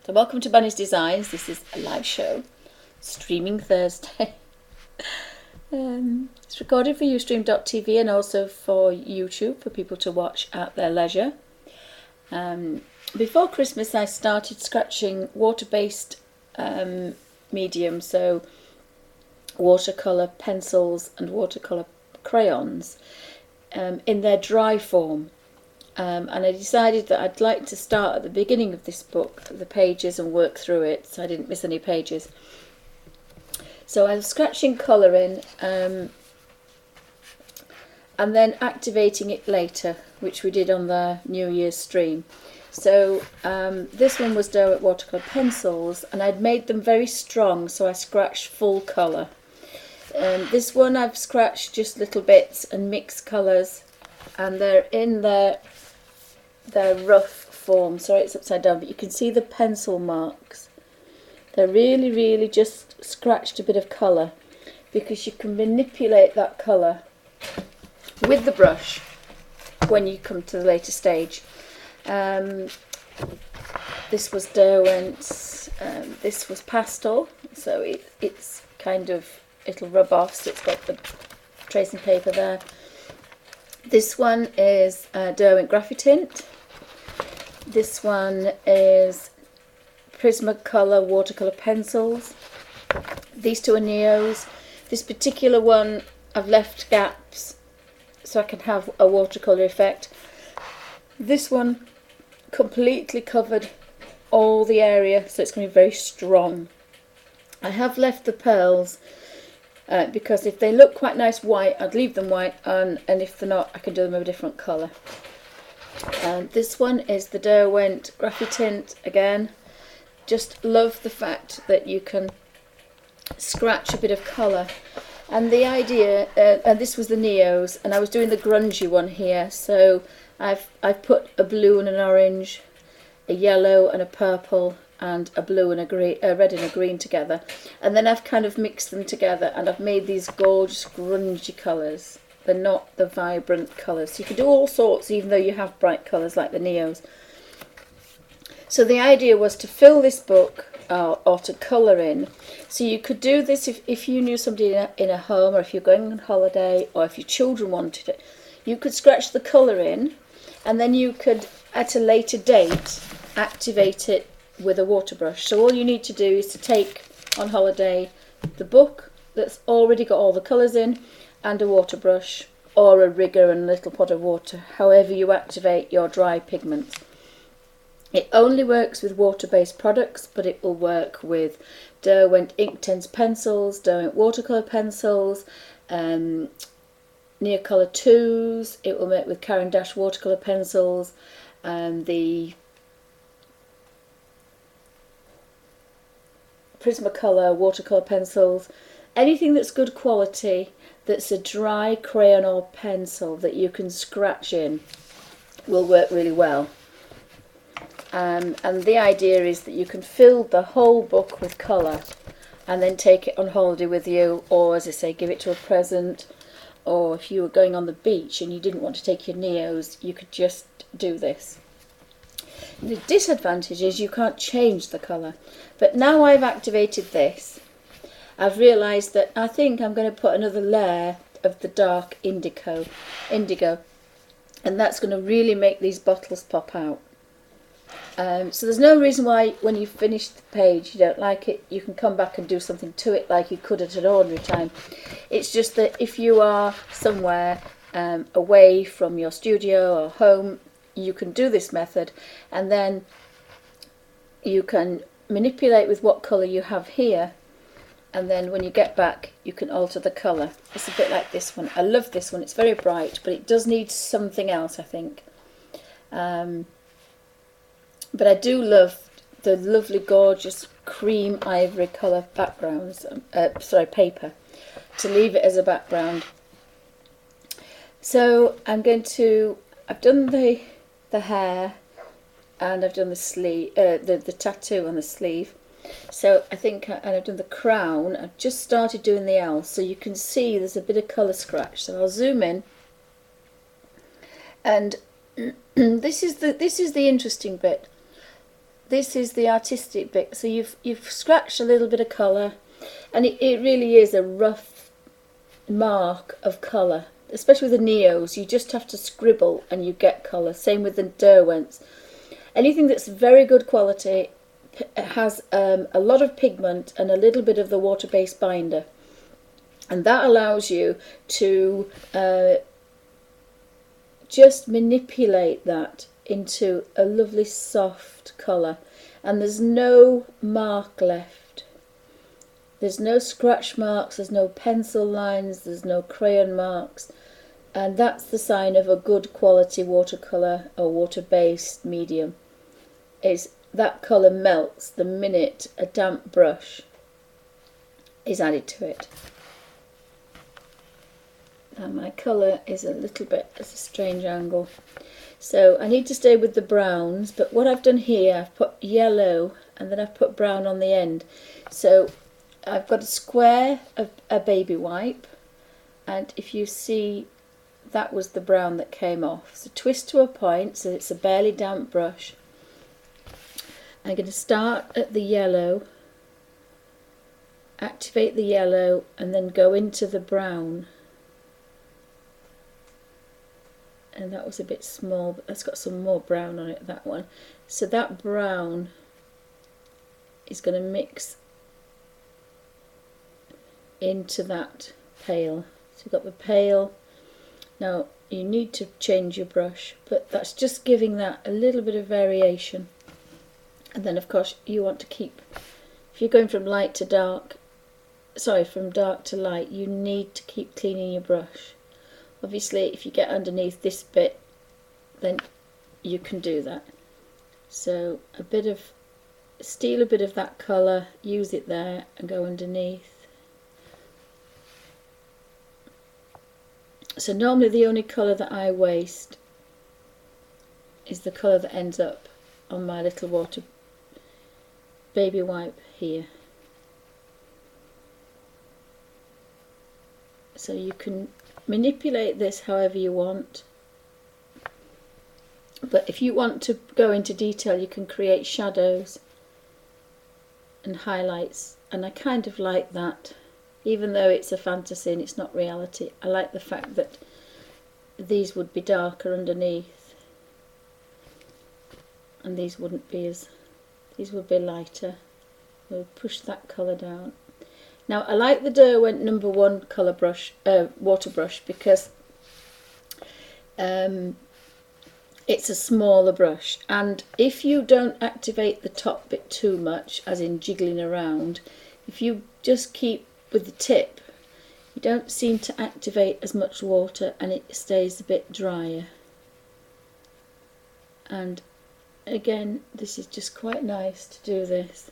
So welcome to Bunny's Designs. This is a live show, streaming Thursday. It's recorded for Ustream.tv and also for YouTube for people to watch at their leisure. Before Christmas I started scratching water-based medium, so watercolour pencils and watercolour crayons in their dry form. And I decided that I'd like to start at the beginning of this book, the pages, and work through it so I didn't miss any pages. So I was scratching colour in and then activating it later, which we did on the New Year's stream. So this one was Derwent watercolour pencils, and I'd made them very strong, so I scratched full colour. This one I've scratched just little bits and mixed colours, and they're in their rough form. Sorry, it's upside down, but you can see the pencil marks. They're really just scratched a bit of colour, because you can manipulate that colour with the brush when you come to the later stage. This was Derwent's, this was pastel, so it's kind of, it'll rub off, so it's got the tracing paper there. This one is Derwent Graphitint. This one is Prismacolor watercolour pencils. These two are Neos. This particular one I've left gaps so I can have a watercolour effect. This one completely covered all the area, so it's going to be very strong. I have left the pearls because if they look quite nice white, I'd leave them white, and if they're not, I can do them of a different colour. This one is the Derwent Graphitint again. Just love the fact that you can scratch a bit of colour. And the idea, and this was the Neos, and I was doing the grungy one here, so I've put a blue and an orange, a yellow and a purple, and a blue and a green, a red and a green together, and then I've kind of mixed them together, and I've made these gorgeous grungy colours. They're not the vibrant colours, so you can do all sorts even though you have bright colours like the Neos. So the idea was to fill this book or to colour in. So you could do this if you knew somebody in a home, or if you're going on holiday, or if your children wanted it. You could scratch the colour in, and then you could at a later date activate it with a water brush. So all you need to do is to take on holiday the book that's already got all the colours in, and a water brush or a rigger and a little pot of water, however you activate your dry pigments. It only works with water-based products, but it will work with Derwent Inktense pencils, Derwent watercolour pencils, Neocolor 2s. It will work with Caran d'Ache watercolour pencils, the Prismacolor watercolour pencils. Anything that's good quality, that's a dry crayon or pencil that you can scratch in, will work really well. And the idea is that you can fill the whole book with colour and then take it on holiday with you, or as I say, give it to a present, or if you were going on the beach and you didn't want to take your Neos, you could just do this. The disadvantage is you can't change the colour, but now I've activated this, I've realised that I think I'm going to put another layer of the dark indigo, and that's going to really make these bottles pop out. So there's no reason why when you finish the page you don't like it, you can come back and do something to it like you could at an ordinary time. It's just that if you are somewhere away from your studio or home, you can do this method, and then you can manipulate with what colour you have here, and then when you get back you can alter the colour. It's a bit like this one. I love this one, it's very bright, but it does need something else, I think. But I do love the lovely gorgeous cream ivory colour backgrounds, paper, to leave it as a background. So I'm going to, I've done the hair, and I've done the sleeve, the tattoo on the sleeve. So I think, and I've done the crown. I've just started doing the else, so you can see there's a bit of colour scratch. So I'll zoom in, and this is the interesting bit. this is the artistic bit. So you've scratched a little bit of colour, and it really is a rough mark of colour. Especially with the Neos, you just have to scribble and you get colour. Same with the Derwents. Anything that's very good quality has a lot of pigment and a little bit of the water-based binder, and that allows you to just manipulate that into a lovely soft colour, and there's no mark left. There's no scratch marks, there's no pencil lines, there's no crayon marks, and that's the sign of a good quality watercolour or water-based medium. Is that colour melts the minute a damp brush is added to it. And my colour is a little bit at a strange angle, so I need to stay with the browns, but what I've done here, I've put yellow and then I've put brown on the end. So I've got a square of a baby wipe, and if you see, that was the brown that came off. So twist to a point so it's a barely damp brush. I'm going to start at the yellow, activate the yellow, and then go into the brown. And that was a bit small, but that's got some more brown on it, that one. So that brown is going to mix into that pale. So you've got the pale. Now you need to change your brush, but that's just giving that a little bit of variation. And then of course you want to keep, if you're going from light to dark, sorry, from dark to light, you need to keep cleaning your brush. Obviously if you get underneath this bit, then you can do that. So a bit of, steal a bit of that colour, use it there and go underneath. So normally the only colour that I waste is the colour that ends up on my little water baby wipe here. So you can manipulate this however you want, but if you want to go into detail you can create shadows and highlights, and I kind of like that. Even though it's a fantasy and it's not reality, I like the fact that these would be darker underneath and these wouldn't be as, these would be lighter. We'll push that colour down. Now I like the Derwent number 1 colour brush, water brush, because it's a smaller brush, and if you don't activate the top bit too much, as in jiggling around, if you just keep with the tip, you don't seem to activate as much water and it stays a bit drier. And again, this is just quite nice to do this.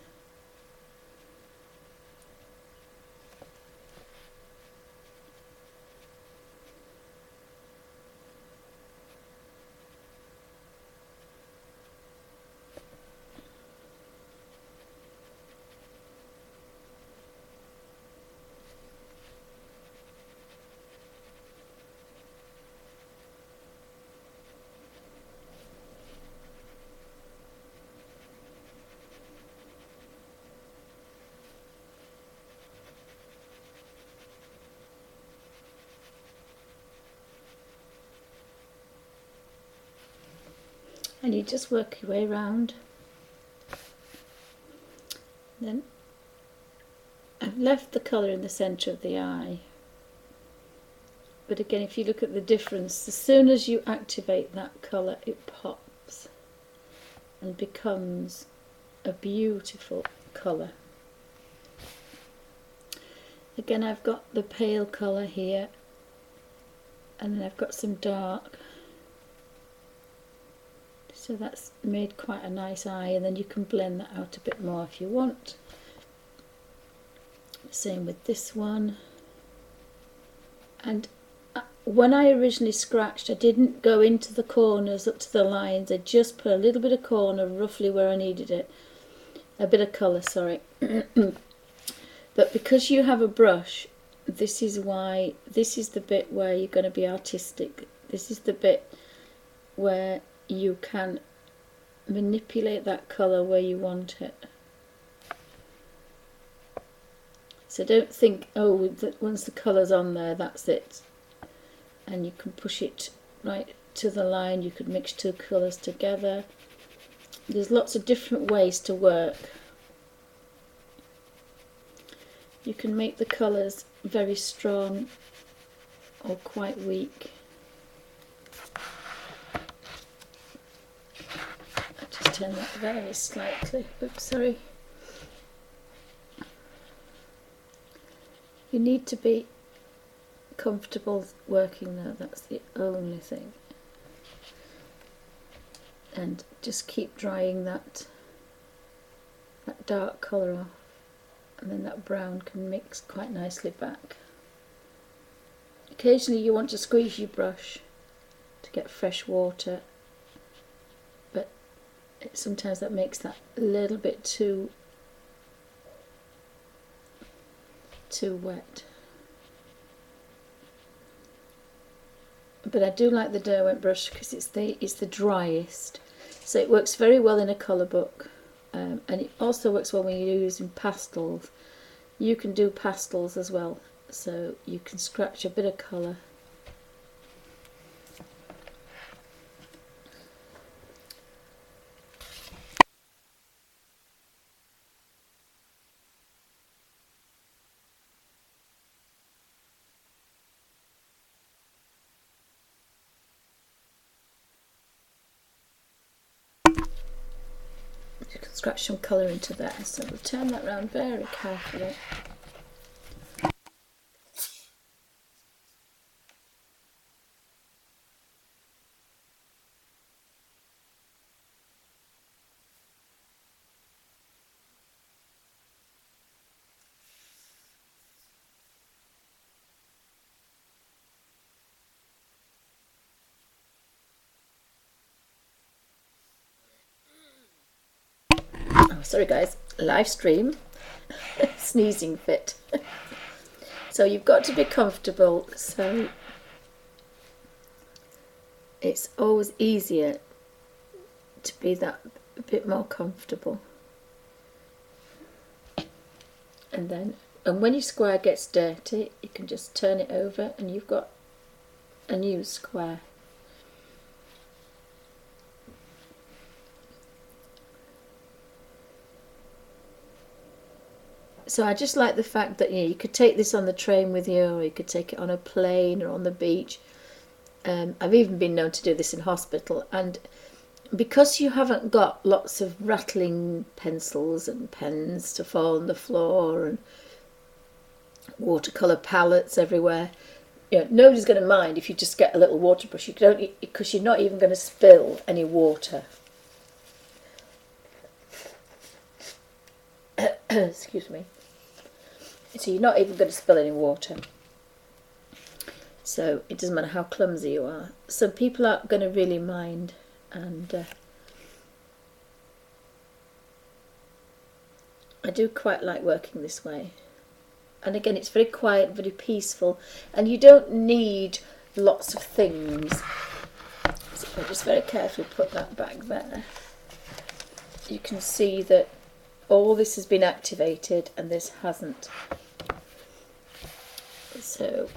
And you just work your way around. Then I've left the colour in the centre of the eye, but again, if you look at the difference, as soon as you activate that colour it pops and becomes a beautiful colour. Again, I've got the pale colour here, and then I've got some dark. So that's made quite a nice eye, and then you can blend that out a bit more if you want. Same with this one. And when I originally scratched, I didn't go into the corners up to the lines. I just put a little bit of corner roughly where I needed it. A bit of colour, sorry. But because you have a brush, this is why, this is the bit where you're going to be artistic. This is the bit where you can manipulate that colour where you want it. So don't think, oh, that once the colour's on there, that's it. And you can push it right to the line. You could mix two colours together. There's lots of different ways to work. You can make the colours very strong or quite weak. I'll just turn that very slightly. Oops, sorry. You need to be comfortable working there, that's the only thing. And just keep drying that dark colour off, and then that brown can mix quite nicely back. Occasionally you want to squeeze your brush to get fresh water, but sometimes that makes that a little bit too wet. But I do like the Derwent brush because it's the driest, so it works very well in a colour book, and it also works well when you're using pastels. You can do pastels as well, so you can scratch a bit of colour. You can scratch some colour into there, so we'll turn that round very carefully. Oh, sorry guys, live stream, sneezing fit. So you've got to be comfortable, so it's always easier to be that a bit more comfortable. And when your square gets dirty, you can just turn it over and you've got a new square. So I just like the fact that, you know, you could take this on the train with you, or you could take it on a plane or on the beach. I've even been known to do this in hospital, and because you haven't got lots of rattling pencils and pens to fall on the floor and watercolour palettes everywhere, you know, nobody's going to mind if you just get a little water brush. You don't, because you're not even going to spill any water. Excuse me. So you're not even going to spill any water. So it doesn't matter how clumsy you are. So people aren't going to really mind, and I do quite like working this way. And again, it's very quiet, very peaceful, and you don't need lots of things. So if I just very carefully put that back there, you can see that all this has been activated and this hasn't. So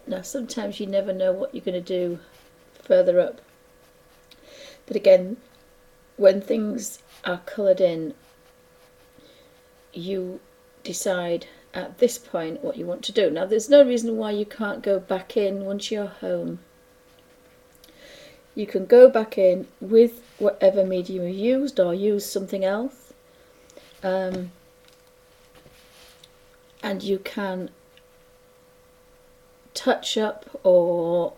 now sometimes you never know what you're going to do further up, but again, when things are coloured in, you decide at this point what you want to do. Now there's no reason why you can't go back in once you're home. You can go back in with whatever medium you used, or use something else, and you can touch up or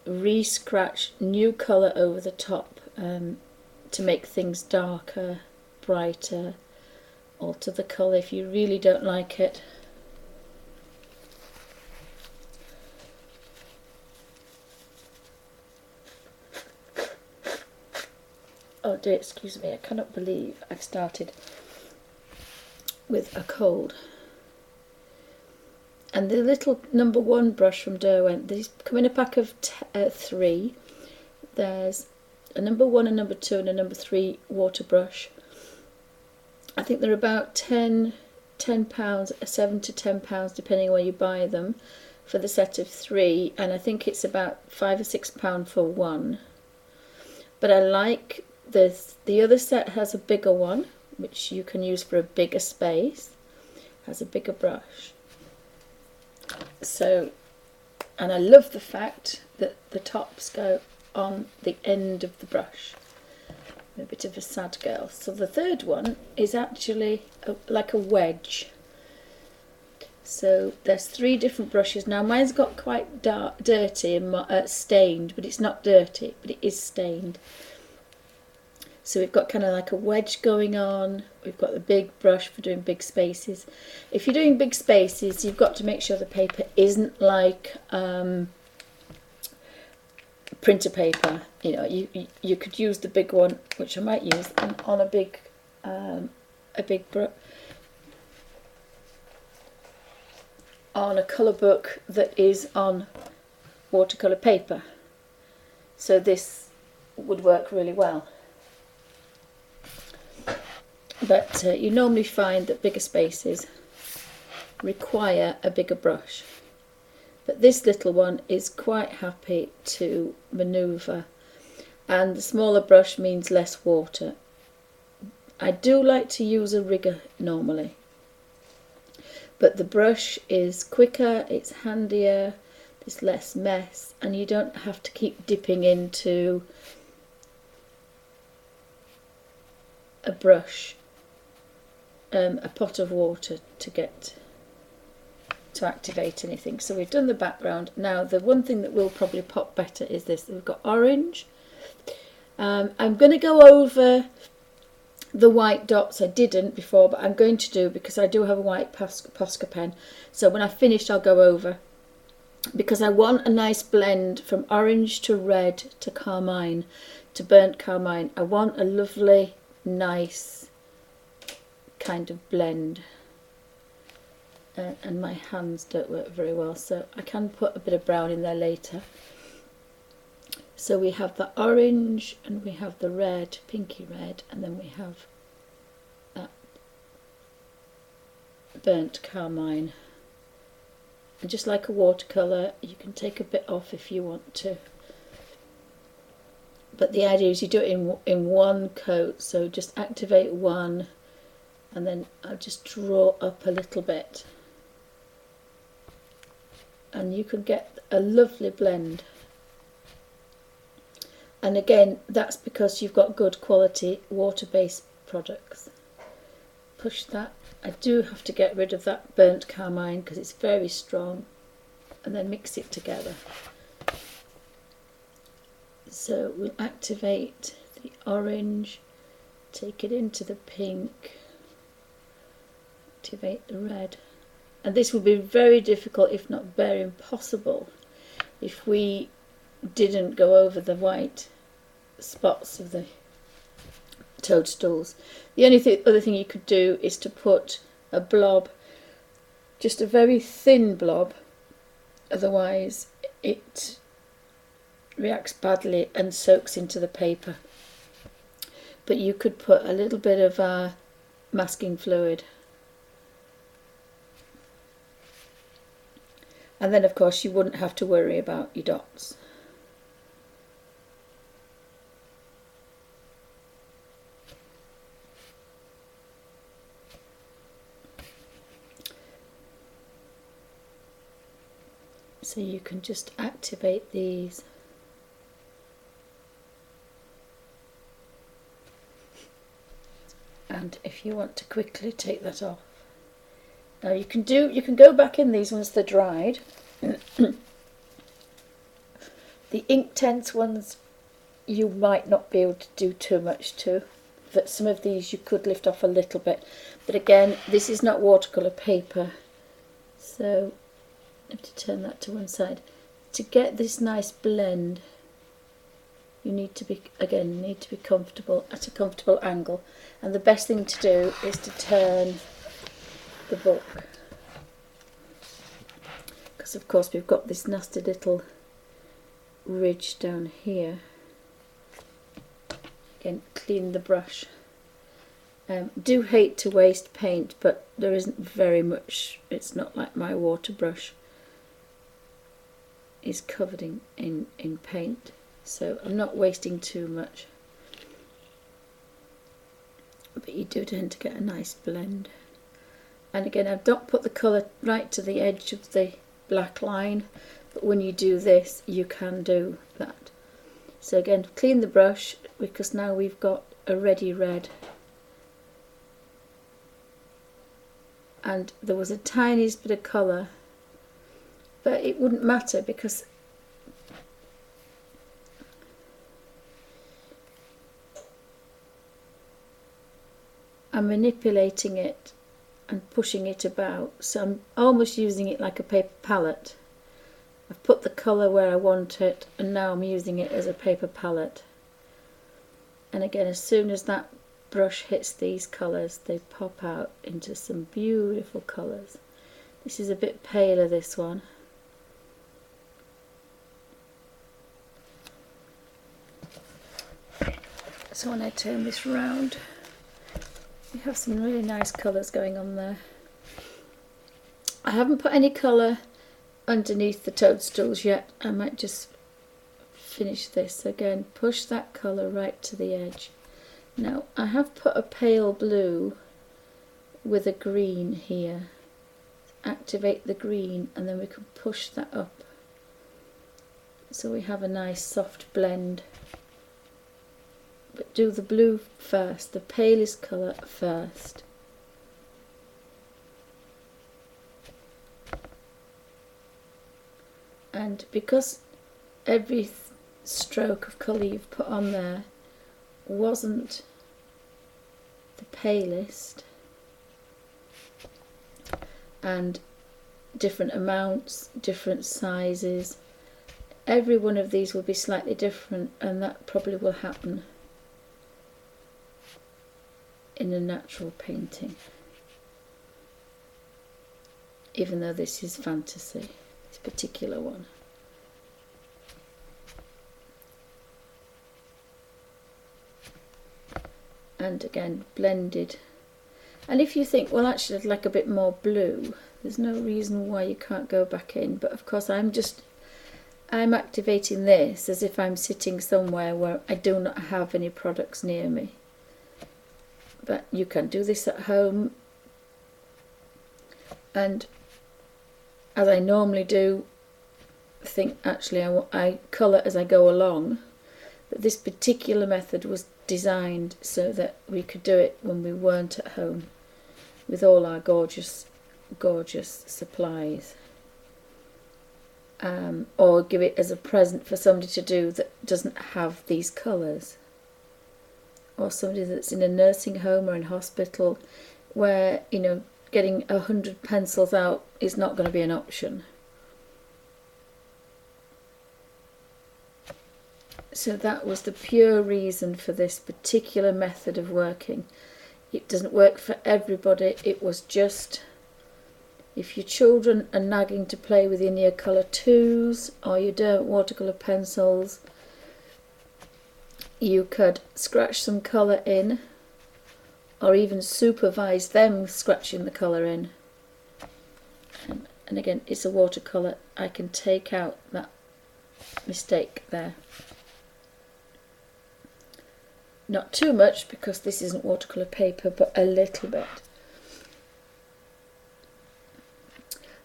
re-scratch new colour over the top to make things darker, brighter, alter the colour if you really don't like it. Oh dear, excuse me, I cannot believe I've started with a cold. And the little number 1 brush from Derwent, these come in a pack of 3. There's a number 1, a number 2 and a number 3 water brush. I think they're about £10, £7 to £10 depending on where you buy them, for the set of 3, and I think it's about £5 or £6 for one. But I like this. The other set has a bigger one, which you can use for a bigger space, has a bigger brush. So, and I love the fact that the tops go on the end of the brush. I'm a bit of a sad girl. So the third one is actually like a wedge. So there's 3 different brushes. Now mine's got quite dirty and stained, but it's not dirty, but it is stained. So we've got kind of like a wedge going on. We've got the big brush for doing big spaces. If you're doing big spaces, you've got to make sure the paper isn't like printer paper. You know, you could use the big one, which I might use on a big brush. On a colour book that is on watercolour paper. So this would work really well. But you normally find that bigger spaces require a bigger brush. But this little one is quite happy to manoeuvre, and the smaller brush means less water. I do like to use a rigger normally, but the brush is quicker, it's handier, there's less mess, and you don't have to keep dipping into a brush, a pot of water to activate anything. So we've done the background. Now the one thing that will probably pop better is this. We've got orange. I'm going to go over the white dots. I didn't before, but I'm going to do, because I do have a white Posca pen. So when I finish, I'll go over, because I want a nice blend from orange to red to carmine to burnt carmine. I want a lovely, nice kind of blend. And my hands don't work very well, so I can put a bit of brown in there later. So we have the orange and we have the red, pinky red, and then we have that burnt carmine. And just like a watercolour, you can take a bit off if you want to. But the idea is you do it in one coat, so just activate one, and then I'll just draw up a little bit. And you can get a lovely blend. And again, that's because you've got good quality water-based products. Push that. I do have to get rid of that burnt carmine because it's very strong, and then mix it together. So we'll activate the orange, take it into the pink, activate the red. And this would be very difficult, if not very impossible, if we didn't go over the white spots of the toadstools. The only other thing you could do is to put a blob, just a very thin blob, otherwise it reacts badly and soaks into the paper. But you could put a little bit of masking fluid. And then of course you wouldn't have to worry about your dots. So you can just activate these. And if you want to quickly take that off. Now you can go back in these once they're dried. The Inktense ones you might not be able to do too much to. But some of these you could lift off a little bit. But again, this is not watercolour paper. So I have to turn that to one side. To get this nice blend, you need to be comfortable, at a comfortable angle. And the best thing to do is to turn the book. because of course we've got this nasty little ridge down here. Again, clean the brush. Do hate to waste paint, but there isn't very much. It's not like my water brush is covered in paint, so I'm not wasting too much. But you do tend to get a nice blend. And again, I've not put the colour right to the edge of the black line, but when you do this you can do that. So again, clean the brush, because now we've got a ready red. And there was a tiniest bit of colour, but it wouldn't matter because I'm manipulating it and pushing it about, so I'm almost using it like a paper palette. I've put the colour where I want it, and now I'm using it as a paper palette. And again, as soon as that brush hits these colours, they pop out into some beautiful colours. This is a bit paler, this one. So when I turn this round, we have some really nice colours going on there. I haven't put any colour underneath the toadstools yet. I might just finish this. Again, push that colour right to the edge. Now I have put a pale blue with a green here. Activate the green, and then we can push that up, so we have a nice soft blend. But do the blue first, the palest colour first. And because every stroke of colour you've put on there wasn't the palest, and different amounts, different sizes, every one of these will be slightly different, and that probably will happen in a natural painting, even though this is fantasy, this particular one. And again, blended. And if you think, well, actually I'd like a bit more blue, there's no reason why you can't go back in. But of course I'm activating this as if I'm sitting somewhere where I do not have any products near me. But you can do this at home, and as I normally do, think actually I colour as I go along, but this particular method was designed so that we could do it when we weren't at home with all our gorgeous supplies, or give it as a present for somebody to do that doesn't have these colours, or somebody that's in a nursing home or in hospital where, you know, getting 100 pencils out is not going to be an option. So that was the pure reason for this particular method of working. It doesn't work for everybody. It was just, if your children are nagging to play with your Neocolor 2s, or you don't watercolour pencils, you could scratch some colour in, or even supervise them scratching the colour in. And again, it's a watercolour. I can take out that mistake there. Not too much, because this isn't watercolour paper, but a little bit.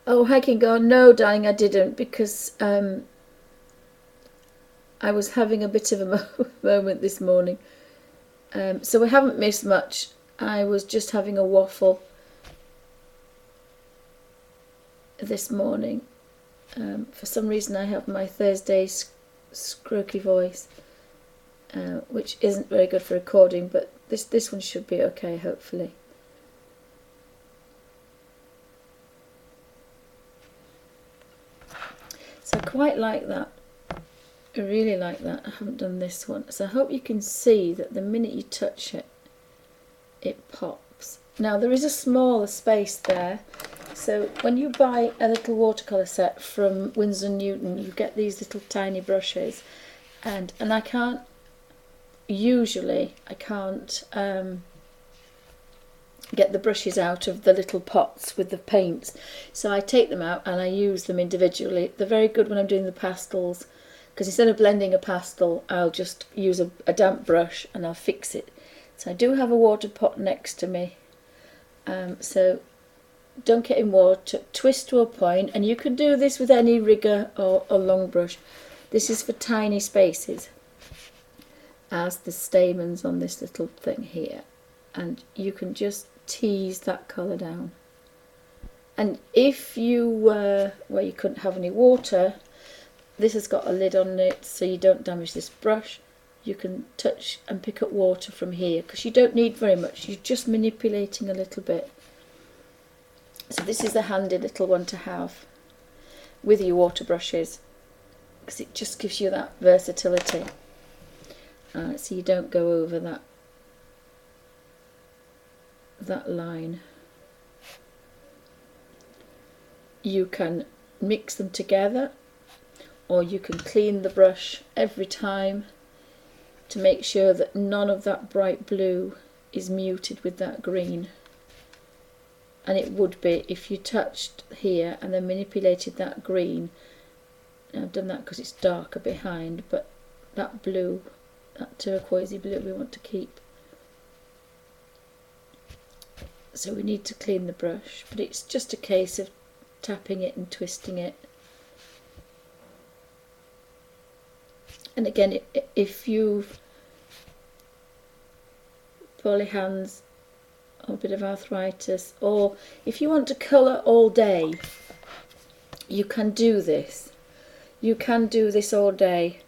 Oh, hiking on. No, darling, I didn't, because I was having a bit of a moment this morning. So we haven't missed much. I was just having a waffle this morning. For some reason I have my Thursday scroaky voice, which isn't very good for recording, but this one should be okay, hopefully. So I quite like that. I really like that. I haven't done this one. So I hope you can see that the minute you touch it, it pops. Now there is a smaller space there, So when you buy a little watercolour set from Winsor & Newton, you get these little tiny brushes, and I can't get the brushes out of the little pots with the paints, so I take them out and I use them individually. They're very good when I'm doing the pastels, because instead of blending a pastel, I'll just use a damp brush and I'll fix it. So I do have a water pot next to me, so dunk it in water, twist to a point, and you can do this with any rigger or a long brush. This is for tiny spaces, as the stamens on this little thing here, and you can just tease that colour down. And if you were where you couldn't have any water, this has got a lid on it so you don't damage this brush. You can touch and pick up water from here, because you don't need very much, you're just manipulating a little bit. So this is a handy little one to have with your water brushes, because it just gives you that versatility. So you don't go over that line. You can mix them together, or you can clean the brush every time to make sure that none of that bright blue is muted with that green. And it would be if you touched here and then manipulated that green. Now I've done that because it's darker behind, but that blue, that turquoisey blue, we want to keep. So we need to clean the brush, but it's just a case of tapping it and twisting it. And again, if you've poorly hands, or a bit of arthritis, or if you want to colour all day, you can do this. You can do this all day.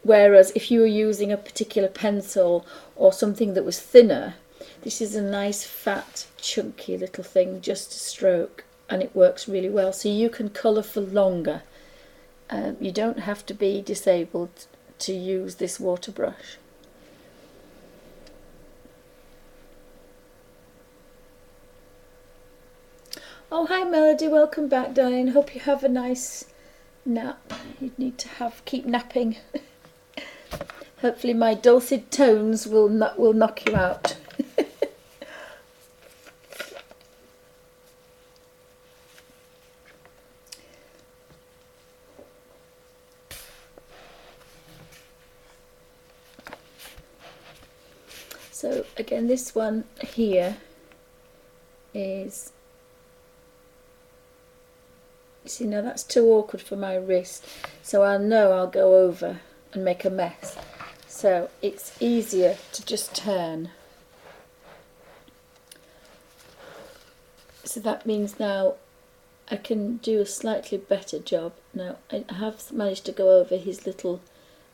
Whereas if you were using a particular pencil or something that was thinner, this is a nice fat chunky little thing just to stroke, and it works really well. So you can colour for longer. You don't have to be disabled to use this water brush. Oh, hi Melody, welcome back, darling. Hope you have a nice nap. You need to keep napping. Hopefully my dulcet tones will knock you out. So again, this one here is, see, now that's too awkward for my wrist, so I know I'll go over and make a mess. So it's easier to just turn. So that means now I can do a slightly better job. Now I have managed to go over his little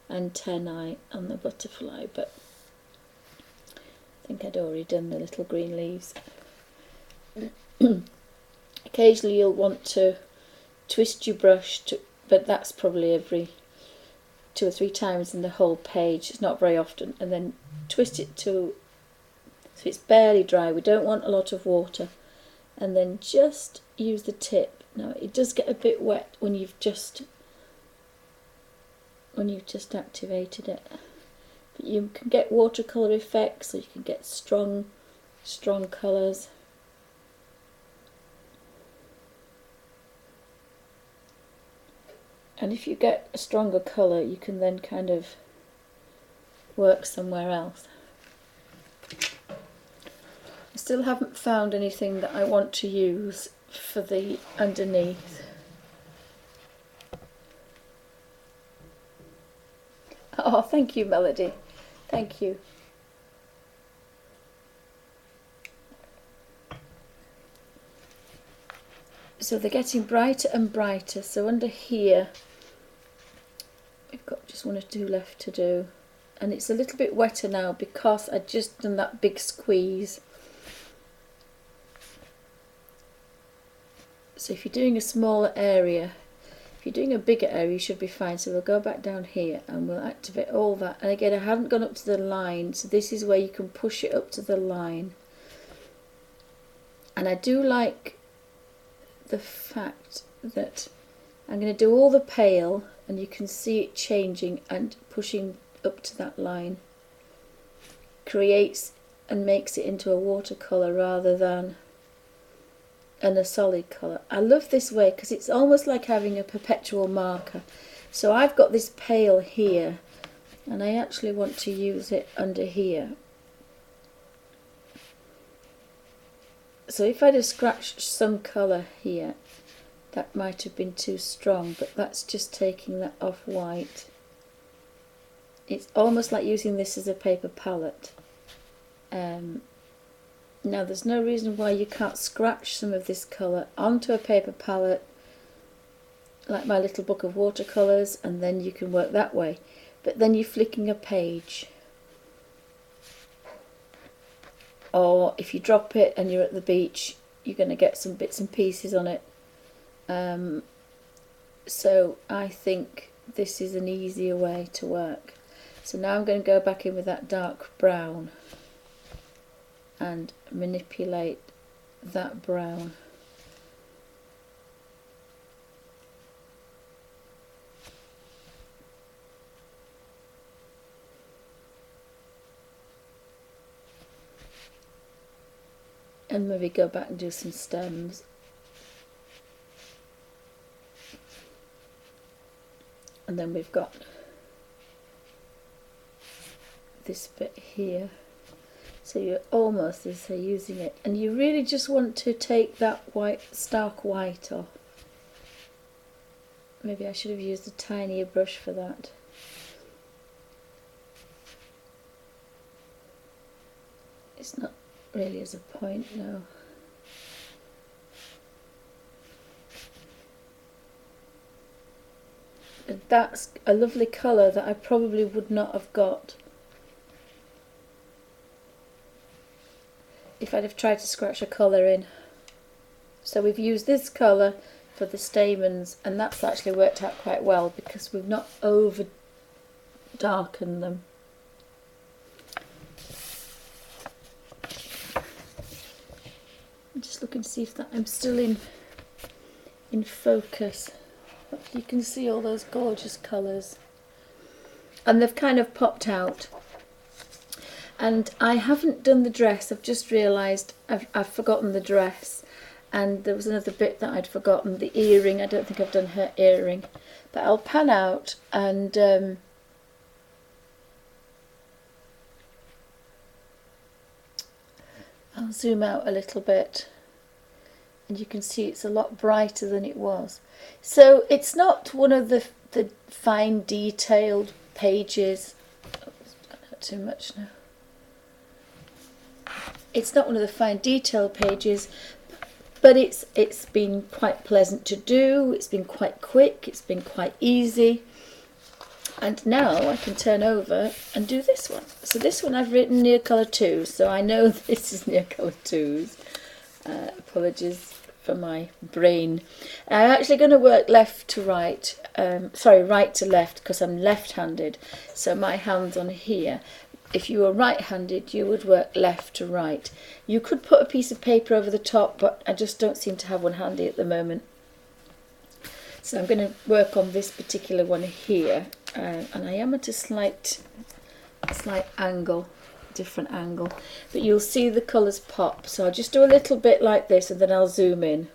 antennae on the butterfly, but I think I'd already done the little green leaves. Occasionally you'll want to twist your brush, but that's probably every 2 or 3 times in the whole page. It's not very often. And then twist it so it's barely dry. We don't want a lot of water. And then just use the tip. Now it does get a bit wet when you've just activated it. But you can get watercolour effects, so you can get strong colours. And if you get a stronger colour, you can then kind of work somewhere else. I still haven't found anything that I want to use for the underneath. Oh, thank you, Melody. Thank you. So they're getting brighter and brighter. So under here, we've got just 1 or 2 left to do. And it's a little bit wetter now because I'd just done that big squeeze. So if you're doing a smaller area, if you're doing a bigger area, you should be fine. So we'll go back down here and we'll activate all that. And again, I haven't gone up to the line, so this is where you can push it up to the line. And I do like the fact that I'm going to do all the pale, and you can see it changing and pushing up to that line. Creates and makes it into a watercolour rather than a solid colour. I love this way because it's almost like having a perpetual marker. So I've got this pale here, and I actually want to use it under here. So if I'd have scratched some colour here, that might have been too strong, but that's just taking that off white. It's almost like using this as a paper palette. Now there's no reason why you can't scratch some of this colour onto a paper palette, like my little book of watercolours, and then you can work that way. But then you're flicking a page. Or if you drop it and you're at the beach, you're going to get some bits and pieces on it. So I think this is an easier way to work. So now I'm going to go back in with that dark brown and manipulate that brown. And maybe go back and do some stems. And then we've got this bit here. So you're almost, as I say, using it. And you really just want to take that white, stark white off. Maybe I should have used a tinier brush for that. It's not really as a point, no. And that's a lovely colour that I probably would not have got if I'd have tried to scratch a colour in. So we've used this colour for the stamens, and that's actually worked out quite well because we've not over darkened them. I'm just looking to see if I'm still in focus. You can see all those gorgeous colours, and they've kind of popped out. And I haven't done the dress. I've just realised I've forgotten the dress, and there was another bit that I'd forgotten, the earring. I don't think I've done her earring, but I'll pan out and I'll zoom out a little bit, and you can see it's a lot brighter than it was. So it's not one of the fine detailed pages. Oh, not too much now. It's not one of the fine detailed pages, but it's been quite pleasant to do. It's been quite quick. It's been quite easy. And now I can turn over and do this one. So this one I've written Neocolor 2, so I know this is Neocolor 2's. Apologies for my brain. I'm actually going to work left to right, right to left, because I'm left-handed. So my hand's on here. If you were right-handed, you would work left to right. You could put a piece of paper over the top, but I just don't seem to have one handy at the moment. So I'm going to work on this particular one here, and I am at a slight angle, different angle, but you'll see the colours pop. So I'll just do a little bit like this, and then I'll zoom in.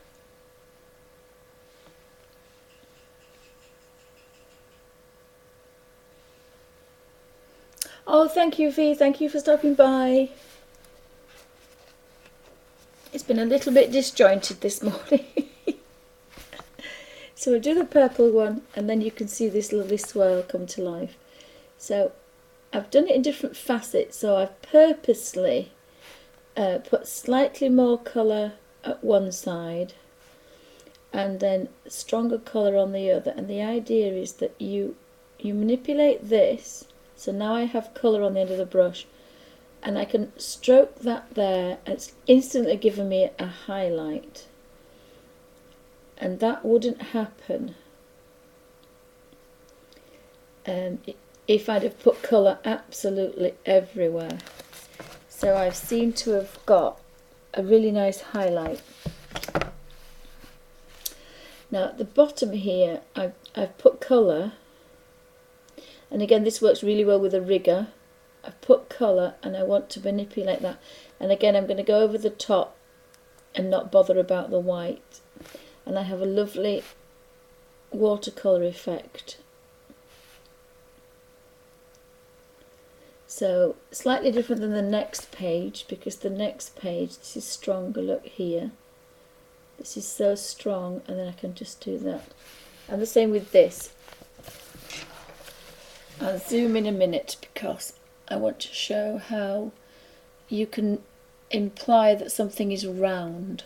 Oh, thank you, V. Thank you for stopping by. It's been a little bit disjointed this morning. So we'll do the purple one, and then you can see this lovely swirl come to life. So I've done it in different facets, so I've purposely put slightly more colour at one side and then stronger colour on the other. And the idea is that you manipulate this. So now I have colour on the end of the brush, and I can stroke that there, and it's instantly given me a highlight. And that wouldn't happen if I'd have put colour absolutely everywhere. So I seem to have got a really nice highlight. Now at the bottom here I've put colour, and again this works really well with a rigger. I've put colour and I want to manipulate that, and again I'm going to go over the top and not bother about the white, and I have a lovely watercolour effect. So slightly different than the next page, because the next page, this is stronger, look here. This is so strong, and then I can just do that. And the same with this. I'll zoom in a minute because I want to show how you can imply that something is round.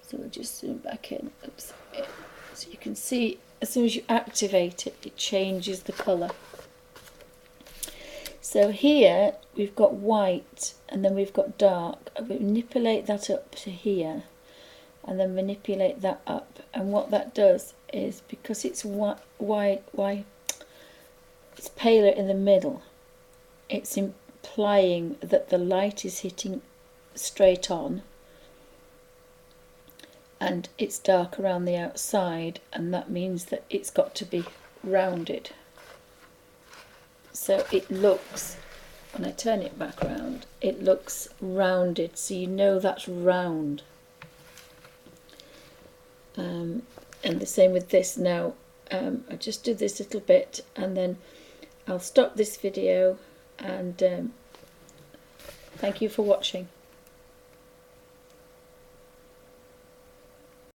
So we'll just zoom back in. Oops. So you can see as soon as you activate it, it changes the colour. So here we've got white and then we've got dark. I will manipulate that up to here and then manipulate that up. And what that does is, because it's it's paler in the middle, it's implying that the light is hitting straight on, and it's dark around the outside, and that means that it's got to be rounded. So it looks, when I turn it back around, it looks rounded, so you know that's round. And the same with this. Now I just do this little bit and then I'll stop this video, and thank you for watching.